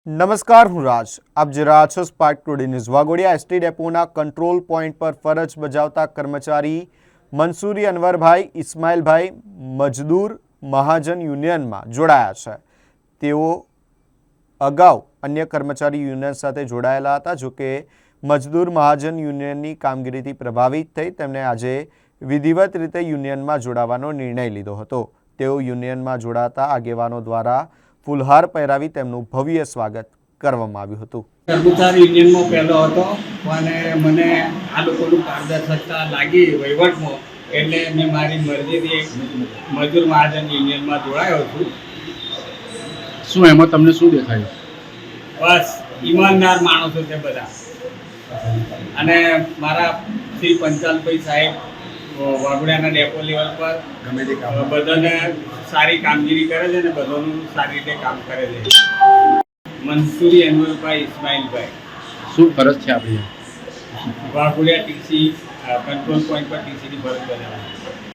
નમસ્કાર, હું રાજ. આપ જે રહ્યા છો spark today news. Waghodia ST ડેપોના કંટ્રોલ પોઈન્ટ પર ફરજ બજાવતા કર્મચારી મંસૂરી અનવરભાઈ ઇસ્માઇલભાઈ મજદૂર મહાજન યુનિયનમાં જોડાયા છે. તેઓ અગાઉ અન્ય કર્મચારી યુનિયન સાથે જોડાયેલા હતા. જોકે મજદૂર મહાજન યુનિયનની કામગીરીથી પ્રભાવિત થઈ તેમણે આજે વિધિવત રીતે યુનિયનમાં જોડાવાનો નિર્ણય લીધો હતો. તેઓ યુનિયનમાં જોડાતા આગેવાનો દ્વારા ફુલહાર પહેરાવી તેમનું ભવ્ય સ્વાગત કરવામાં આવ્યું હતું. કર્મચારી યુનિયનમાં પહેલો હતો અને મને આ લોકોનું પારદર્શકતા લાગી વહીવટમાં, એટલે મેં મારી મરજીથી મજૂર મહાજન યુનિયનમાં જોડાયો છું. શું એમાં તમને શું દેખાયું? બસ ઈમાનદાર માણસો છે બધા, અને મારા શ્રી પંચાલભાઈ સાહેબ વાઘોડિયાના ડેપો લેવલ પર બધાને સારી કામગીરી કરે છે અને બધાનું સારી રીતે કામ કરે છે. મંસૂરી અનવરભાઈ ઇસ્માઇલભાઈ. શું ફરજ છે આપણી? વાઘોડિયા ટીસી કંટ્રોલ પોઈન્ટ પર ટીસીની ફરજ બજાવે.